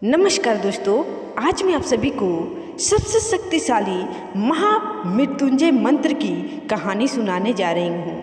नमस्कार दोस्तों, आज मैं आप सभी को सबसे शक्तिशाली महामृत्युंजय मंत्र की कहानी सुनाने जा रही हूँ।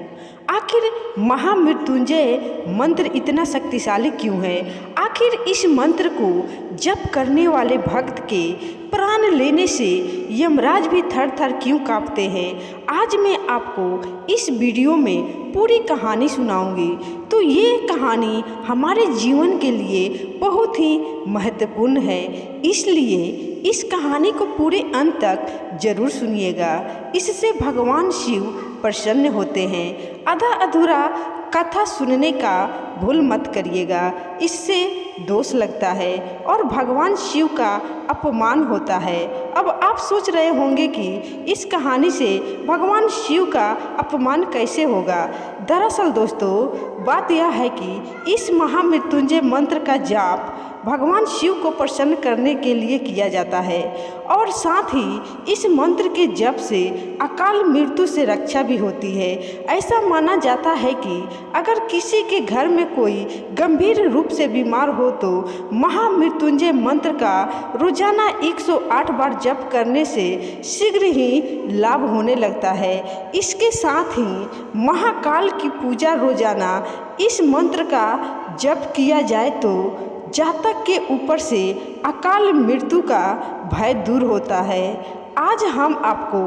आखिर महामृत्युंजय मंत्र इतना शक्तिशाली क्यों है? आखिर इस मंत्र को जप करने वाले भक्त के प्राण लेने से यमराज भी थर थर क्यों कांपते हैं? आज मैं आपको इस वीडियो में पूरी कहानी सुनाऊंगी। तो ये कहानी हमारे जीवन के लिए बहुत ही महत्वपूर्ण है, इसलिए इस कहानी को पूरे अंत तक जरूर सुनिएगा। इससे भगवान शिव प्रसन्न होते हैं। आधा अधूरा कथा सुनने का भूल मत करिएगा, इससे दोष लगता है और भगवान शिव का अपमान होता है। अब आप सोच रहे होंगे कि इस कहानी से भगवान शिव का अपमान कैसे होगा। दरअसल दोस्तों, बात यह है कि इस महामृत्युंजय मंत्र का जाप भगवान शिव को प्रसन्न करने के लिए किया जाता है और साथ ही इस मंत्र के जप से अकाल मृत्यु से रक्षा भी होती है। ऐसा माना जाता है कि अगर किसी के घर में कोई गंभीर रूप से बीमार हो तो महामृत्युंजय मंत्र का रोजाना 108 बार जप करने से शीघ्र ही लाभ होने लगता है। इसके साथ ही महाकाल की पूजा रोजाना इस मंत्र का जप किया जाए तो जातक के ऊपर से अकाल मृत्यु का भय दूर होता है। आज हम आपको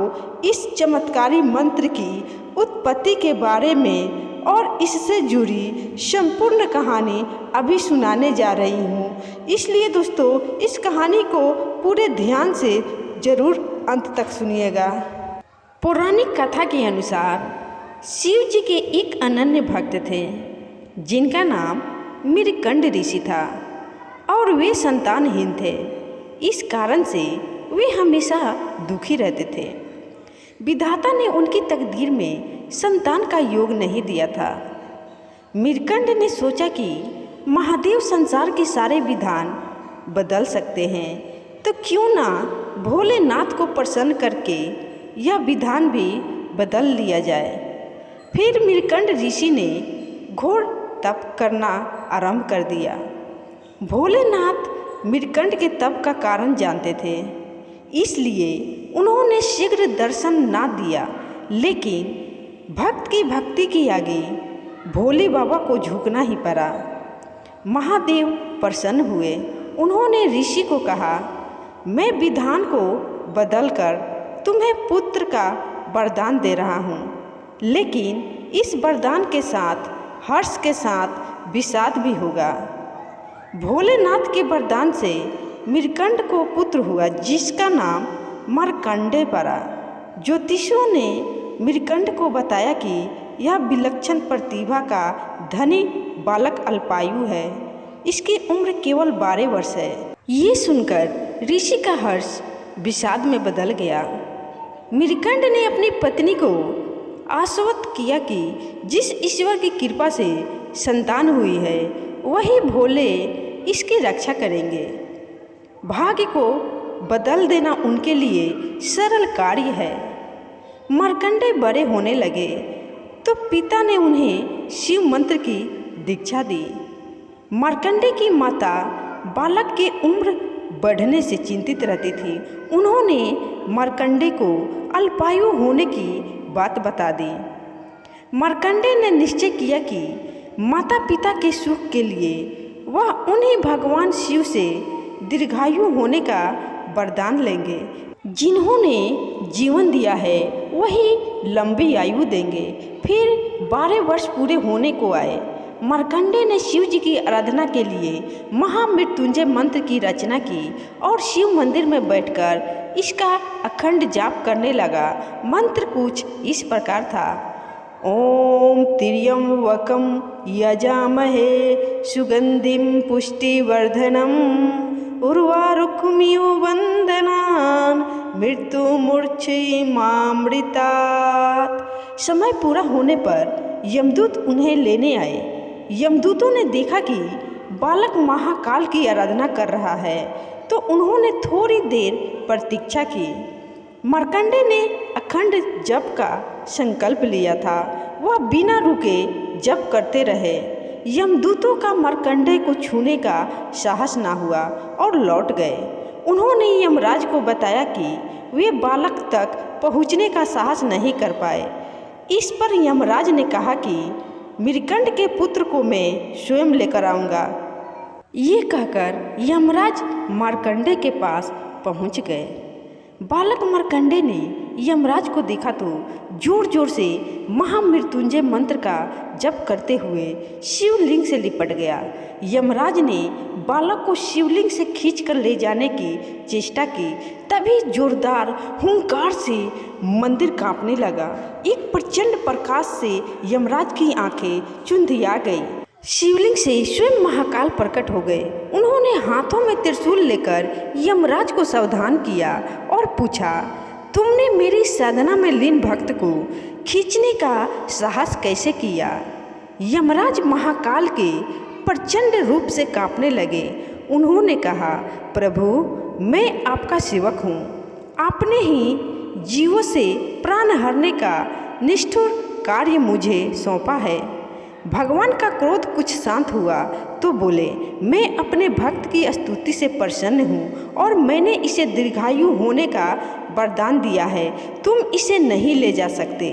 इस चमत्कारी मंत्र की उत्पत्ति के बारे में और इससे जुड़ी संपूर्ण कहानी अभी सुनाने जा रही हूँ, इसलिए दोस्तों इस कहानी को पूरे ध्यान से जरूर अंत तक सुनिएगा। पौराणिक कथा के अनुसार शिव जी के एक अनन्य भक्त थे जिनका नाम मीरकंड ऋषि था और वे संतानहीन थे। इस कारण से वे हमेशा दुखी रहते थे। विधाता ने उनकी तकदीर में संतान का योग नहीं दिया था। मीरकंड ने सोचा कि महादेव संसार के सारे विधान बदल सकते हैं, तो क्यों ना भोलेनाथ को प्रसन्न करके यह विधान भी बदल लिया जाए। फिर मीरकंड ऋषि ने घोर तप करना आरंभ कर दिया। भोलेनाथ मीरकंड के तप का कारण जानते थे, इसलिए उन्होंने शीघ्र दर्शन ना दिया, लेकिन भक्त की भक्ति के आगे भोले बाबा को झुकना ही पड़ा। महादेव प्रसन्न हुए। उन्होंने ऋषि को कहा, मैं विधान को बदलकर तुम्हें पुत्र का वरदान दे रहा हूँ, लेकिन इस वरदान के साथ हर्ष के साथ विषाद भी होगा। भोलेनाथ के वरदान से मीरकंड को पुत्र हुआ जिसका नाम मार्कंडेय पड़ा। ज्योतिषियों ने मीरकंड को बताया कि यह विलक्षण प्रतिभा का धनी बालक अल्पायु है, इसकी उम्र केवल 12 वर्ष है। ये सुनकर ऋषि का हर्ष विषाद में बदल गया। मीरकंड ने अपनी पत्नी को आश्वस्त किया कि जिस ईश्वर की कृपा से संतान हुई है वही भोले इसकी रक्षा करेंगे। भाग्य को बदल देना उनके लिए सरल कार्य है। मार्कंडेय बड़े होने लगे तो पिता ने उन्हें शिव मंत्र की दीक्षा दी। मार्कंडेय की माता बालक की उम्र बढ़ने से चिंतित रहती थी। उन्होंने मार्कंडेय को अल्पायु होने की बात बता दी। मार्कंडेय ने निश्चय किया कि माता पिता के सुख के लिए वह उन्हीं भगवान शिव से दीर्घायु होने का वरदान लेंगे। जिन्होंने जीवन दिया है वही लंबी आयु देंगे। फिर 12 वर्ष पूरे होने को आए। मार्कंडेय ने शिव जी की आराधना के लिए महामृत्युंजय मंत्र की रचना की और शिव मंदिर में बैठकर इसका अखंड जाप करने लगा। मंत्र कुछ इस प्रकार था, ओम त्र्यंबकं यजामहे सुगंधिं पुष्टिवर्धनम् उर्वारुकमिव वंदनान् मृत्युमूर्छिमामृतात्। समय पूरा होने पर यमदूत उन्हें लेने आए। यमदूतों ने देखा कि बालक महाकाल की आराधना कर रहा है, तो उन्होंने थोड़ी देर प्रतीक्षा की। मार्कंडेय ने अखंड जप का संकल्प लिया था। वह बिना रुके जप करते रहे। यमदूतों का मार्कंडेय को छूने का साहस ना हुआ और लौट गए। उन्होंने यमराज को बताया कि वे बालक तक पहुँचने का साहस नहीं कर पाए। इस पर यमराज ने कहा कि मृकंड के पुत्र को मैं स्वयं लेकर आऊँगा। ये कहकर यमराज मार्कंडेय के पास पहुँच गए। बालक मार्कंडेय ने यमराज को देखा तो जोर जोर से महामृत्युंजय मंत्र का जप करते हुए शिवलिंग से लिपट गया। यमराज ने बालक को शिवलिंग से खींचकर ले जाने की चेष्टा की, तभी जोरदार हुंकार से मंदिर कांपने लगा। एक प्रचंड प्रकाश से यमराज की आंखें चुंधिया गई। शिवलिंग से स्वयं महाकाल प्रकट हो गए। उन्होंने हाथों में त्रिशूल लेकर यमराज को सावधान किया और पूछा, तुमने मेरी साधना में लीन भक्त को खींचने का साहस कैसे किया? यमराज महाकाल के प्रचंड रूप से कांपने लगे। उन्होंने कहा, प्रभु, मैं आपका सेवक हूँ। आपने ही जीवों से प्राण हरने का निष्ठुर कार्य मुझे सौंपा है। भगवान का क्रोध कुछ शांत हुआ तो बोले, मैं अपने भक्त की स्तुति से प्रसन्न हूँ और मैंने इसे दीर्घायु होने का वरदान दिया है। तुम इसे नहीं ले जा सकते।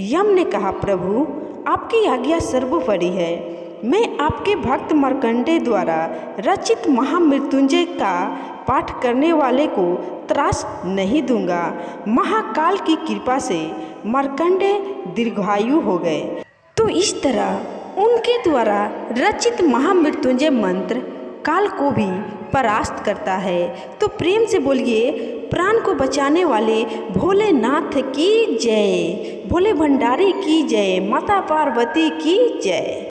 यम ने कहा, प्रभु, आपकी आज्ञा सर्वोपरि है। मैं आपके भक्त मार्कंडेय द्वारा रचित महामृत्युंजय का पाठ करने वाले को त्रास नहीं दूंगा। महाकाल की कृपा से मार्कंडेय दीर्घायु हो गए। तो इस तरह उनके द्वारा रचित महामृत्युंजय मंत्र काल को भी परास्त करता है। तो प्रेम से बोलिए, प्राण को बचाने वाले भोलेनाथ की जय, भोले भंडारी की जय, माता पार्वती की जय।